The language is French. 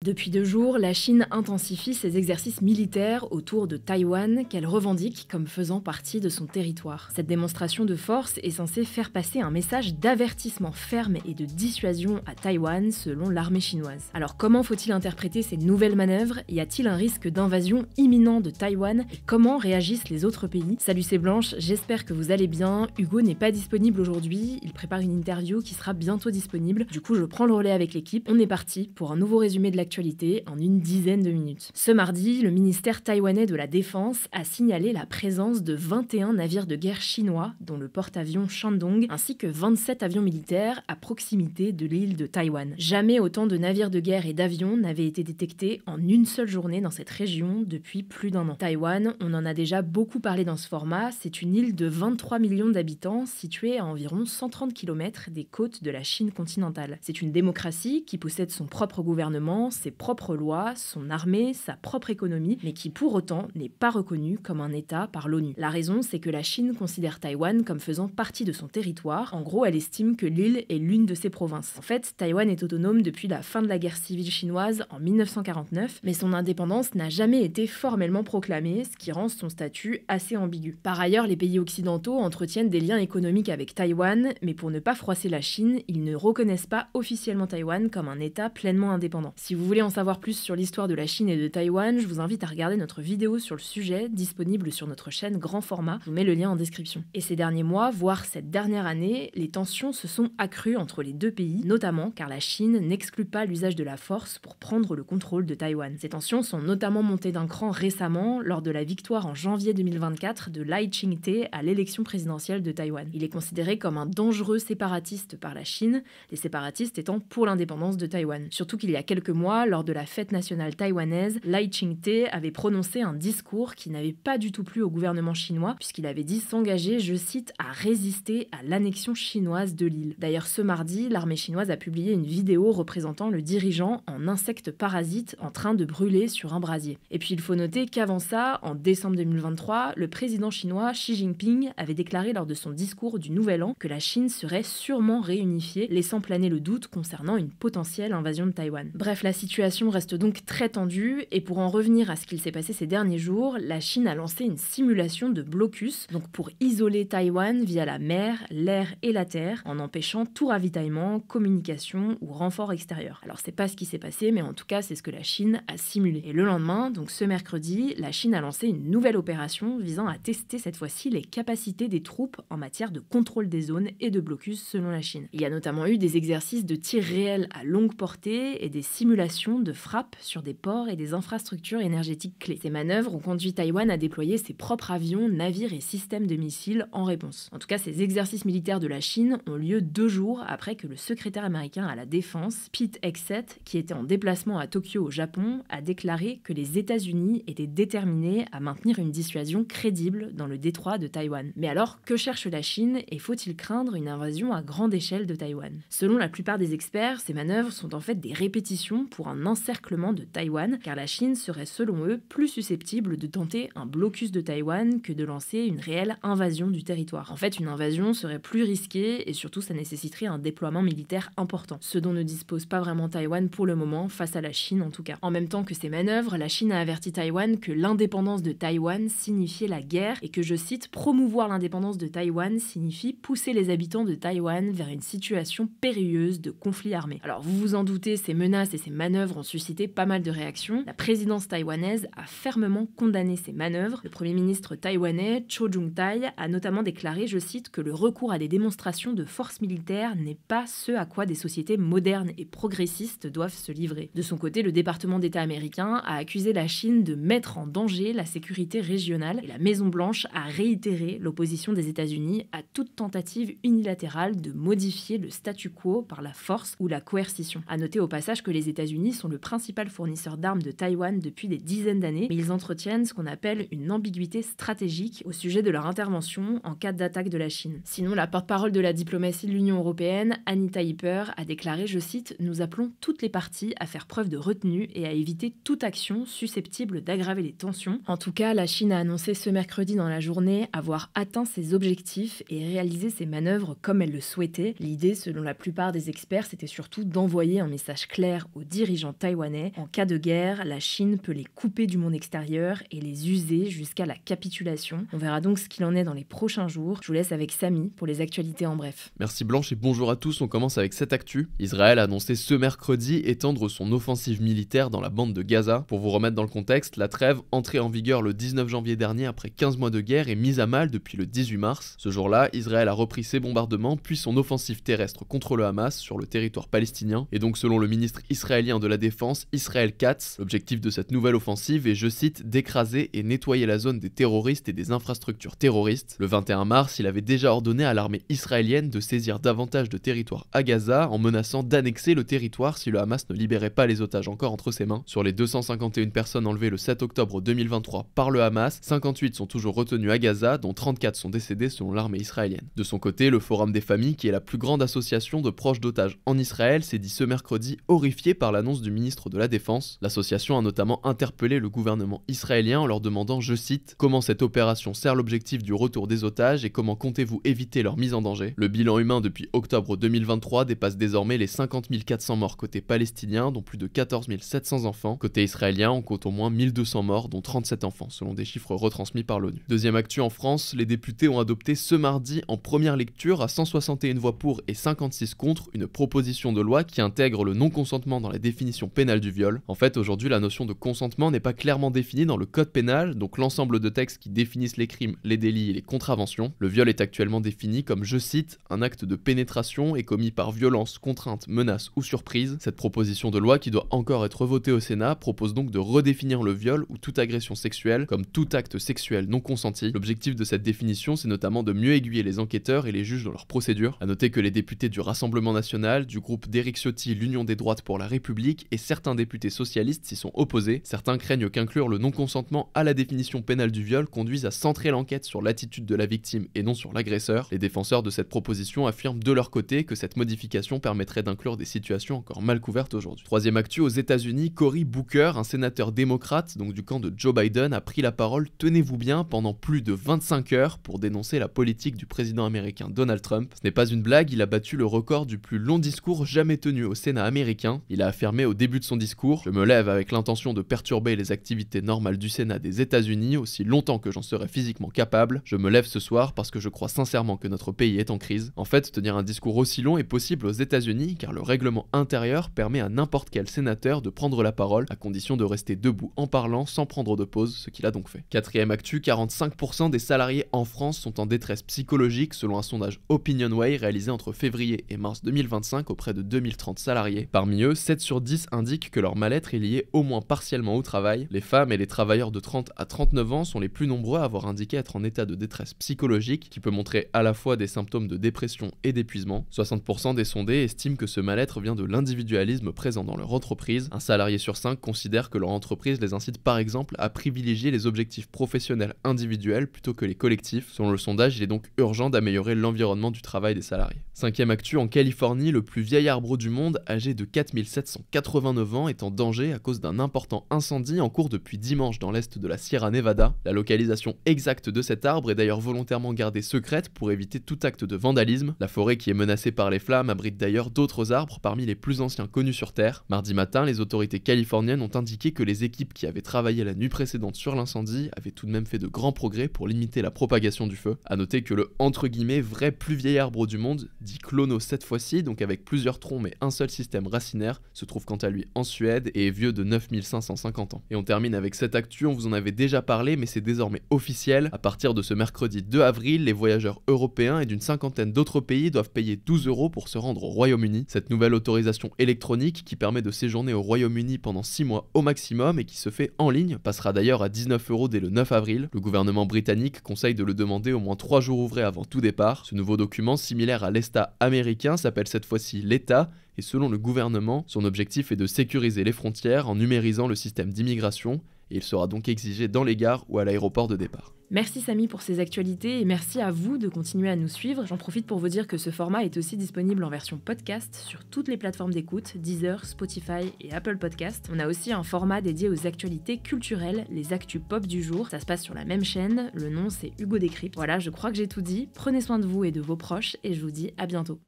Depuis 2 jours, la Chine intensifie ses exercices militaires autour de Taïwan qu'elle revendique comme faisant partie de son territoire. Cette démonstration de force est censée faire passer un message d'avertissement ferme et de dissuasion à Taïwan selon l'armée chinoise. Alors comment faut-il interpréter ces nouvelles manœuvres? Y a-t-il un risque d'invasion imminent de Taïwan? Et comment réagissent les autres pays? Salut, c'est Blanche, j'espère que vous allez bien. Hugo n'est pas disponible aujourd'hui, il prépare une interview qui sera bientôt disponible. Du coup, je prends le relais avec l'équipe. On est parti pour un nouveau résumé de l'actualité en une dizaine de minutes. Ce mardi, le ministère taïwanais de la Défense a signalé la présence de 21 navires de guerre chinois, dont le porte-avions Shandong, ainsi que 27 avions militaires à proximité de l'île de Taïwan. Jamais autant de navires de guerre et d'avions n'avaient été détectés en une seule journée dans cette région depuis plus d'1 an. Taïwan, on en a déjà beaucoup parlé dans ce format, c'est une île de 23 millions d'habitants située à environ 130 km des côtes de la Chine continentale. C'est une démocratie qui possède son propre gouvernement, ses propres lois, son armée, sa propre économie, mais qui pour autant n'est pas reconnue comme un État par l'ONU. La raison, c'est que la Chine considère Taïwan comme faisant partie de son territoire. En gros, elle estime que l'île est l'une de ses provinces. En fait, Taïwan est autonome depuis la fin de la guerre civile chinoise en 1949, mais son indépendance n'a jamais été formellement proclamée, ce qui rend son statut assez ambigu. Par ailleurs, les pays occidentaux entretiennent des liens économiques avec Taïwan, mais pour ne pas froisser la Chine, ils ne reconnaissent pas officiellement Taïwan comme un État pleinement indépendant. Si vous voulez en savoir plus sur l'histoire de la Chine et de Taïwan, je vous invite à regarder notre vidéo sur le sujet, disponible sur notre chaîne grand format, je vous mets le lien en description. Et ces derniers mois, voire cette dernière année, les tensions se sont accrues entre les deux pays, notamment car la Chine n'exclut pas l'usage de la force pour prendre le contrôle de Taïwan. Ces tensions sont notamment montées d'un cran récemment, lors de la victoire en janvier 2024 de Lai Ching-te à l'élection présidentielle de Taïwan. Il est considéré comme un dangereux séparatiste par la Chine, les séparatistes étant pour l'indépendance de Taïwan. Surtout qu'il y a quelques mois, lors de la fête nationale taïwanaise, Lai Ching-te avait prononcé un discours qui n'avait pas du tout plu au gouvernement chinois, puisqu'il avait dit s'engager, je cite, à résister à l'annexion chinoise de l'île. D'ailleurs, ce mardi, l'armée chinoise a publié une vidéo représentant le dirigeant en insecte parasite en train de brûler sur un brasier. Et puis il faut noter qu'avant ça, en décembre 2023, le président chinois Xi Jinping avait déclaré lors de son discours du Nouvel An que la Chine serait sûrement réunifiée, laissant planer le doute concernant une potentielle invasion de Taïwan. Bref, la situation reste donc très tendue, et pour en revenir à ce qu'il s'est passé ces derniers jours, la Chine a lancé une simulation de blocus, donc pour isoler Taïwan via la mer, l'air et la terre, en empêchant tout ravitaillement, communication ou renfort extérieur. Alors c'est pas ce qui s'est passé, mais en tout cas c'est ce que la Chine a simulé. Et le lendemain, donc ce mercredi, la Chine a lancé une nouvelle opération visant à tester cette fois-ci les capacités des troupes en matière de contrôle des zones et de blocus selon la Chine. Il y a notamment eu des exercices de tir réel à longue portée et des simulations de frappe sur des ports et des infrastructures énergétiques clés. Ces manœuvres ont conduit Taïwan à déployer ses propres avions, navires et systèmes de missiles en réponse. En tout cas, ces exercices militaires de la Chine ont lieu 2 jours après que le secrétaire américain à la Défense, Pete Hegseth, qui était en déplacement à Tokyo au Japon, a déclaré que les États-Unis étaient déterminés à maintenir une dissuasion crédible dans le détroit de Taïwan. Mais alors, que cherche la Chine et faut-il craindre une invasion à grande échelle de Taïwan? Selon la plupart des experts, ces manœuvres sont en fait des répétitions pour un encerclement de Taïwan, car la Chine serait selon eux plus susceptible de tenter un blocus de Taïwan que de lancer une réelle invasion du territoire. En fait, une invasion serait plus risquée et surtout ça nécessiterait un déploiement militaire important, ce dont ne dispose pas vraiment Taïwan pour le moment, face à la Chine en tout cas. En même temps que ces manœuvres, la Chine a averti Taïwan que l'indépendance de Taïwan signifiait la guerre et que, je cite, promouvoir l'indépendance de Taïwan signifie pousser les habitants de Taïwan vers une situation périlleuse de conflit armé. Alors vous vous en doutez, ces menaces et ces manœuvres ont suscité pas mal de réactions. La présidence taïwanaise a fermement condamné ces manœuvres. Le premier ministre taïwanais, Cho Jung-tai, a notamment déclaré, je cite, que le recours à des démonstrations de force militaire n'est pas ce à quoi des sociétés modernes et progressistes doivent se livrer. De son côté, le département d'État américain a accusé la Chine de mettre en danger la sécurité régionale et la Maison-Blanche a réitéré l'opposition des États-Unis à toute tentative unilatérale de modifier le statu quo par la force ou la coercition. À noter au passage que les États-Unis sont le principal fournisseur d'armes de Taïwan depuis des dizaines d'années, mais ils entretiennent ce qu'on appelle une ambiguïté stratégique au sujet de leur intervention en cas d'attaque de la Chine. Sinon, la porte-parole de la diplomatie de l'Union européenne, Anita Hyper, a déclaré, je cite, « Nous appelons toutes les parties à faire preuve de retenue et à éviter toute action susceptible d'aggraver les tensions. » En tout cas, la Chine a annoncé ce mercredi dans la journée avoir atteint ses objectifs et réalisé ses manœuvres comme elle le souhaitait. L'idée, selon la plupart des experts, c'était surtout d'envoyer un message clair aux dirigeants dirigeants taïwanais. En cas de guerre, la Chine peut les couper du monde extérieur et les user jusqu'à la capitulation. On verra donc ce qu'il en est dans les prochains jours. Je vous laisse avec Samy pour les actualités en bref. Merci Blanche et bonjour à tous, on commence avec cette actu. Israël a annoncé ce mercredi étendre son offensive militaire dans la bande de Gaza. Pour vous remettre dans le contexte, la trêve, entrée en vigueur le 19 janvier dernier après 15 mois de guerre, est mise à mal depuis le 18 mars. Ce jour-là, Israël a repris ses bombardements puis son offensive terrestre contre le Hamas sur le territoire palestinien. Et donc selon le ministre israélien de la Défense, Israël Katz, l'objectif de cette nouvelle offensive est, je cite, d'écraser et nettoyer la zone des terroristes et des infrastructures terroristes. Le 21 mars, il avait déjà ordonné à l'armée israélienne de saisir davantage de territoire à Gaza en menaçant d'annexer le territoire si le Hamas ne libérait pas les otages encore entre ses mains. Sur les 251 personnes enlevées le 7 octobre 2023 par le Hamas, 58 sont toujours retenues à Gaza, dont 34 sont décédés selon l'armée israélienne. De son côté, le Forum des familles, qui est la plus grande association de proches d'otages en Israël, s'est dit ce mercredi horrifié par l'annonce du ministre de la Défense. L'association a notamment interpellé le gouvernement israélien en leur demandant, je cite, « Comment cette opération sert l'objectif du retour des otages et comment comptez-vous éviter leur mise en danger ?» Le bilan humain depuis octobre 2023 dépasse désormais les 50 400 morts côté palestinien, dont plus de 14 700 enfants. Côté israélien, on compte au moins 1200 morts, dont 37 enfants, selon des chiffres retransmis par l'ONU. Deuxième actu en France, les députés ont adopté ce mardi en première lecture à 161 voix pour et 56 contre une proposition de loi qui intègre le non-consentement dans la définition pénale du viol. En fait, aujourd'hui, la notion de consentement n'est pas clairement définie dans le code pénal, donc l'ensemble de textes qui définissent les crimes, les délits et les contraventions. Le viol est actuellement défini comme, je cite, un acte de pénétration et commis par violence, contrainte, menace ou surprise. Cette proposition de loi, qui doit encore être votée au Sénat, propose donc de redéfinir le viol ou toute agression sexuelle comme tout acte sexuel non consenti. L'objectif de cette définition, c'est notamment de mieux aiguiller les enquêteurs et les juges dans leur procédure. À noter que les députés du Rassemblement national, du groupe d'Éric Ciotti, l'Union des droites pour la République et certains députés socialistes s'y sont opposés. Certains craignent qu'inclure le non-consentement à la définition pénale du viol conduise à centrer l'enquête sur l'attitude de la victime et non sur l'agresseur. Les défenseurs de cette proposition affirment de leur côté que cette modification permettrait d'inclure des situations encore mal couvertes aujourd'hui. Troisième actu, aux États-Unis, Cory Booker, un sénateur démocrate, donc du camp de Joe Biden, a pris la parole, tenez-vous bien, pendant plus de 25 heures pour dénoncer la politique du président américain Donald Trump. Ce n'est pas une blague, il a battu le record du plus long discours jamais tenu au Sénat américain. Il a affirmé au début de son discours, je me lève avec l'intention de perturber les activités normales du Sénat des États-Unis aussi longtemps que j'en serai physiquement capable. Je me lève ce soir parce que je crois sincèrement que notre pays est en crise. En fait, tenir un discours aussi long est possible aux États-Unis car le règlement intérieur permet à n'importe quel sénateur de prendre la parole à condition de rester debout en parlant sans prendre de pause, ce qu'il a donc fait. Quatrième actu, 45% des salariés en France sont en détresse psychologique selon un sondage OpinionWay réalisé entre février et mars 2025 auprès de 2030 salariés. Parmi eux, 7 sur 10 indiquent que leur mal-être est lié au moins partiellement au travail. Les femmes et les travailleurs de 30 à 39 ans sont les plus nombreux à avoir indiqué être en état de détresse psychologique qui peut montrer à la fois des symptômes de dépression et d'épuisement. 60% des sondés estiment que ce mal-être vient de l'individualisme présent dans leur entreprise. Un salarié sur 5 considère que leur entreprise les incite par exemple à privilégier les objectifs professionnels individuels plutôt que les collectifs. Selon le sondage, il est donc urgent d'améliorer l'environnement du travail des salariés. Cinquième actu, en Californie, le plus vieil arbre du monde, âgé de 4789 ans, est en danger à cause d'un important incendie en cours depuis dimanche dans l'est de la Sierra Nevada. La localisation exacte de cet arbre est d'ailleurs volontairement gardée secrète pour éviter tout acte de vandalisme. La forêt qui est menacée par les flammes abrite d'ailleurs d'autres arbres parmi les plus anciens connus sur Terre. Mardi matin, les autorités californiennes ont indiqué que les équipes qui avaient travaillé la nuit précédente sur l'incendie avaient tout de même fait de grands progrès pour limiter la propagation du feu. A noter que le entre guillemets vrai plus vieil arbre du monde, dit clono cette fois-ci, donc avec plusieurs troncs mais un seul système racinaire, se trouve quant à lui en Suède et est vieux de 9550 ans. Et on termine avec cette actu, on vous en avait déjà parlé mais c'est désormais officiel. À partir de ce mercredi 2 avril, les voyageurs européens et d'une cinquantaine d'autres pays doivent payer 12 € pour se rendre au Royaume-Uni. Cette nouvelle autorisation électronique qui permet de séjourner au Royaume-Uni pendant 6 mois au maximum et qui se fait en ligne passera d'ailleurs à 19 € dès le 9 avril. Le gouvernement britannique conseille de le demander au moins 3 jours ouvrés avant tout départ. Ce nouveau document, similaire à l'ESTA américain, s'appelle cette fois-ci l'ETA et selon le gouvernement, son objectif est de sécuriser les frontières en numérisant le système d'immigration et il sera donc exigé dans les gares ou à l'aéroport de départ. Merci Samy pour ces actualités et merci à vous de continuer à nous suivre. J'en profite pour vous dire que ce format est aussi disponible en version podcast sur toutes les plateformes d'écoute, Deezer, Spotify et Apple Podcast. On a aussi un format dédié aux actualités culturelles, les actus pop du jour. Ça se passe sur la même chaîne, le nom c'est Hugo Décrypte. Voilà, je crois que j'ai tout dit. Prenez soin de vous et de vos proches et je vous dis à bientôt.